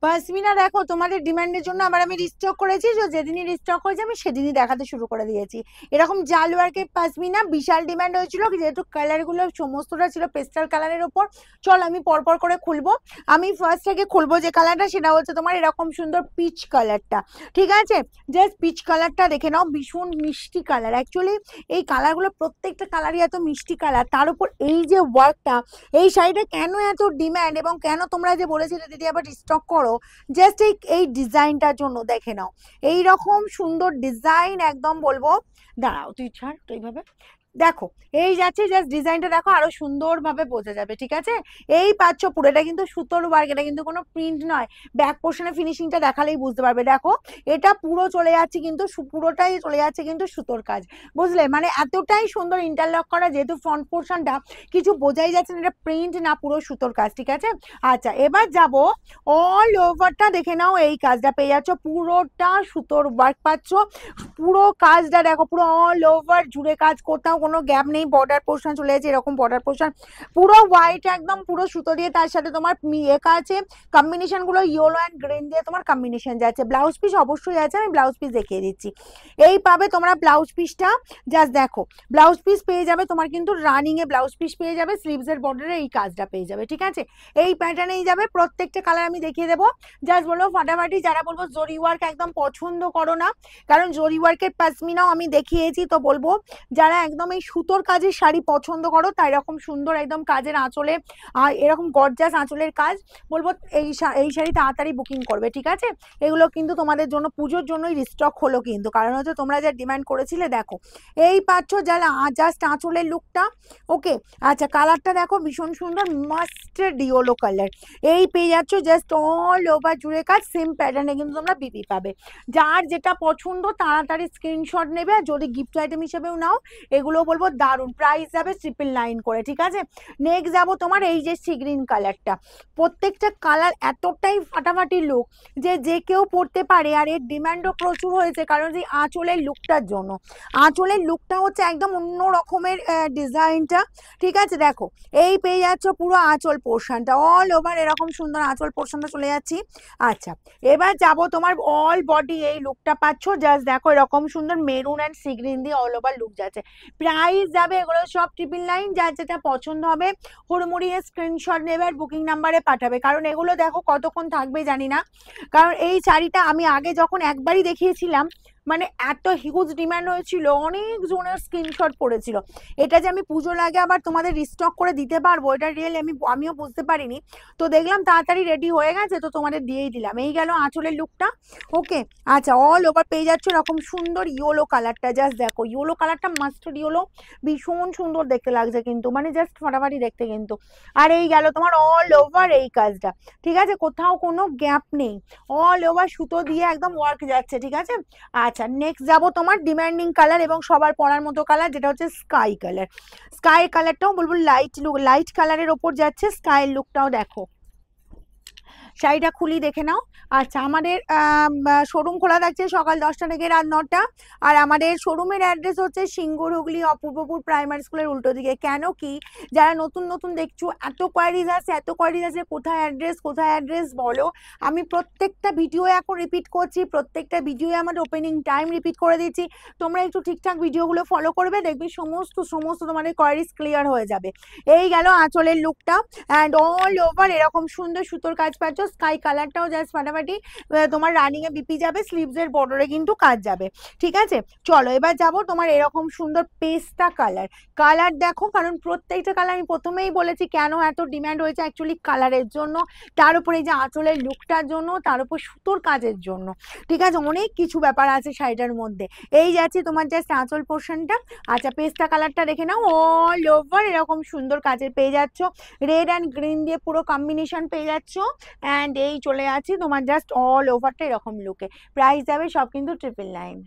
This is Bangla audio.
পশমিনা দেখো তোমাদের ডিমান্ডের জন্য আবার আমি রিস্টক করেছি, তো যেদিনই রিস্টক হয়েছে আমি সেদিনই দেখাতে শুরু করে দিয়েছি। এরকম জাল ওয়ার্কের পশমিনা বিশাল ডিমান্ড হয়েছিল, যেহেতু কালার গুলো সমস্তটা ছিল পেস্টাল কালারের ওপর। চল আমি পরপর করে খুলবো। আমি ফার্স্ট থেকে খুলবো যে কালারটা, সেটা হচ্ছে তোমার এরকম সুন্দর পিচ কালারটা। ঠিক আছে, জাস্ট পিচ কালারটা দেখে নাও, ভীষণ মিষ্টি কালার। অ্যাকচুয়ালি এই কালারগুলো প্রত্যেকটা কালারই এত মিষ্টি কালার, তার উপর এই যে ওয়ার্কটা, এই শাড়িটা কেন এত ডিমান্ড এবং কেন তোমরা যে বলেছিলে দিদি আবার রিস্টক করো, জাস্ট এই ডিজাইনটার জন্য। দেখে নাও এই রকম সুন্দর ডিজাইন, একদম বলবো। দাঁড়াও তুই ছাড় তো, এইভাবে দেখো এই যাচ্ছে, জাস্ট ডিজাইনটা দেখো, আরো সুন্দর ভাবে বোঝা যাবে। ঠিক আছে, এই পাচ্ছ পুরোটা কিন্তু সুতোর ওয়ার্ক, এটা কিন্তু কোনো প্রিন্ট নয়। ব্যাক পোর্শনে ফিনিশিংটা দেখালেই বুঝতে পারবে। দেখো এটা পুরো চলে যাচ্ছে কিন্তু, পুরোটাই চলে যাচ্ছে কিন্তু সুতোর কাজ, বুঝলে? মানে এতটাই সুন্দর ইন্টারলক করা, যেহেতু ফ্রন্ট পোর্শনটা কিছু বোঝাই যাচ্ছে না এটা প্রিন্ট না পুরো সুতোর কাজ। ঠিক আছে, আচ্ছা এবার যাব, অল ওভারটা দেখে নাও, এই কাজটা পেয়ে যাচ্ছ, পুরোটা সুতোর ওয়ার্ক পাচ্ছ। পুরো কাজটা দেখো, পুরো অল ওভার জুড়ে কাজ, কোথাও কোনো গ্যাপ নেই। বর্ডার পোর্শন চলে যাচ্ছে এরকম, বর্ডার পোর্শন পুরো হোয়াইট একদম পুরো সুতো দিয়ে, তার সাথে তোমার একা আছে কম্বিনেশন গুলো ইয়েলো অ্যান্ড গ্রিন দিয়ে তোমার কম্বিনেশন যাচ্ছে। ব্লাউজ পিস অবশ্যই আছে, আমি ব্লাউজ পিস দেখিয়ে দিচ্ছি। এই পাবে তোমরা ব্লাউজ পিসটা, জাস্ট দেখো ব্লাউজ পিস পেয়ে যাবে তোমার কিন্তু রানিং এ ব্লাউজ পিস পেয়ে যাবে, স্লিভস এর বর্ডারে এই কাজটা পেয়ে যাবে। ঠিক আছে, এই প্যাটার্নেই যাবে, প্রত্যেকটা কালার আমি দেখিয়ে দেবো। জাস্ট বলবো ফাটাফাটি, যারা বলবো জরি ওয়ার্ক একদম পছন্দ করো না, কারণ জরি ওয়ার্কের পশমিনাও আমি দেখিয়েছি, তো বলবো যারা একদম এই সুতোর কাজের শাড়ি পছন্দ করো, তাই এরকম সুন্দর একদম কাজের আঁচলে আর এরকম গর্জাস আঁচলের কাজ, বলবো এই শাড়ি তাড়াতাড়ি বুকিং করবে। ঠিক আছে, এগুলো কিন্তু তোমাদের জন্য পুজোর জন্যই রিস্টক হলো কিন্তু, কারণ হচ্ছে তোমরা যা ডিমান্ড করেছিলে। দেখো এই পাচ্ছ যারা জাস্ট আঁচলের লুকটা। ওকে, আচ্ছা কালারটা দেখো ভীষণ সুন্দর, মাস্টার্ড ইয়েলো কালার। এই পেয়ে যাচ্ছ জাস্ট অল ওভার জুড়ে কাজ, সেম প্যাটার্নে কিন্তু তোমরা বিপি পাবে। যার যেটা পছন্দ তাড়াতাড়ি স্ক্রিনশট নেবে, আর যদি গিফট আইটেম হিসেবেও নাও, এগুলো বলবো দারুণ, প্রাইস যাবে 999 করে। ঠিক আছে, নেক্সট যাবো তোমার এই যে সি গ্রিন কালারটা। প্রত্যেকটা কালার এতটাই ফাটাফাটি লুক যে যে কেউ পরতে পারে, আর এর ডিমান্ডও প্রচুর হয়েছে, কারণ যে আঁচলের লুকটার জন্য। আঁচলের লুকটা হচ্ছে একদম অন্য রকমের ডিজাইনটা। ঠিক আছে, দেখো এই পেয়ে যাচ্ছ পুরো আঁচল পোর্শনটা, অল ওভার এরকম সুন্দর আঁচল পোর্শনটা চলে যাচ্ছি। আচ্ছা এবার যাব তোমার অল বডি, এই লুকটা পাচ্ছ, জাস্ট দেখো এরকম সুন্দর মেরুন অ্যান্ড সি গ্রিন দিয়ে অল ওভার লুক যাচ্ছে। প্রাইস যাবে এগুলো সব 999, যার যেটা পছন্দ হবে হুড়মুড়িয়ে স্ক্রিনশট নেবে আর বুকিং নাম্বারে পাঠাবে, কারণ এগুলো দেখো কতক্ষণ থাকবে জানি না। কারণ এই শাড়িটা আমি আগে যখন একবারই দেখিয়েছিলাম, মানে এত হিউজ ডিমান্ড হয়েছিল, অনেক জনের স্ক্রিনশট পড়েছিল। এটা যে আমি পুজোর আগে আবার তোমাদের রিস্টক করে দিতে পারবো, এটা রিয়েলি আমিও বুঝতে পারিনি। তো দেখলাম তাড়াতাড়ি রেডি হয়ে গেছে, তো তোমাদের দিয়েই দিলাম। এই গেল আঁচলের লুকটা। ওকে, আচ্ছা অল ওভার পেয়ে যাচ্ছ এরকম সুন্দর ইয়েলো কালারটা, জাস্ট দেখো ইয়েলো কালারটা, মাস্টার্ড ইয়েলো, ভীষণ সুন্দর দেখতে লাগছে কিন্তু, মানে জাস্ট ফাটাফাটি দেখতে কিন্তু। আর এই গেল তোমার অল ওভার এই কাজটা। ঠিক আছে, কোথাও কোনো গ্যাপ নেই, অল ওভার সুতো দিয়ে একদম ওয়ার্ক যাচ্ছে। ঠিক আছে, আচ্ছা নেক্সট যাবো তোমার ডিমান্ডিং কালার এবং সবার পরার মতো কালার, যেটা হচ্ছে স্কাই কালার। স্কাই কালারটাও বলবো লাইট লুক, লাইট কালারের ওপর যাচ্ছে, স্কাইয়ের লুকটাও দেখো। শাড়িটা খুলি দেখে নাও। আচ্ছা আমাদের শোরুম খোলা থাকছে সকাল 10টা থেকে রাত 9টা, আর আমাদের শোরুমের অ্যাড্রেস হচ্ছে সিঙ্গুর হুগলি অপূর্বপুর প্রাইমারি স্কুলের উল্টো দিকে। কেন কি, যারা নতুন নতুন দেখছো, এত কোয়ারিজ আছে, এত কোয়ারিজ আছে, কোথায় অ্যাড্রেস কোথায় অ্যাড্রেস বলো। আমি প্রত্যেকটা ভিডিও এখন রিপিট করছি, প্রত্যেকটা ভিডিও আমাদের ওপেনিং টাইম রিপিট করে দিচ্ছি। তোমরা একটু ঠিকঠাক ভিডিওগুলো ফলো করবে, দেখবে সমস্ত সমস্ত তোমাদের কোয়ারিজ ক্লিয়ার হয়ে যাবে। এই গেল আঁচলের লুকটা, অ্যান্ড অল ওভার এরকম সুন্দর সুতোর কাজ পাচ্ছ। স্কাই কালারটাও জাস্ট ফাটাফাটি, তোমার রানিং এ বিপি যাবে, স্লিভস এর বর্ডারে কিন্তু কাজ যাবে। ঠিক আছে, চলো এবার যাব তোমার এরকম সুন্দর পেস্তা কালার। কালার দেখো, কারণ প্রত্যেকটা কালার আমি প্রথমেই বলেছি কেন এত ডিমান্ড হয়েছে, অ্যাকচুয়ালি কালারের জন্য, তার উপরে এই যে আঁচলের লুকটার জন্য, তার উপর সুতোর কাজের জন্য। ঠিক আছে, অনেক কিছু ব্যাপার আছে শাড়িটার মধ্যে। এই যাচ্ছে তোমার জাস্ট আঁচল পোর্শনটা। আচ্ছা পেস্তা কালারটা দেখে নাও, অল ওভার এরকম সুন্দর কাজের পেয়ে যাচ্ছ, রেড অ্যান্ড গ্রিন দিয়ে পুরো কম্বিনেশন পেয়ে যাচ্ছ। অ্যান্ড এই চলে আছি তোমার জাস্ট অল ওভারটা এরকম লুকে। প্রাইস যাবে সব কিন্তু 999।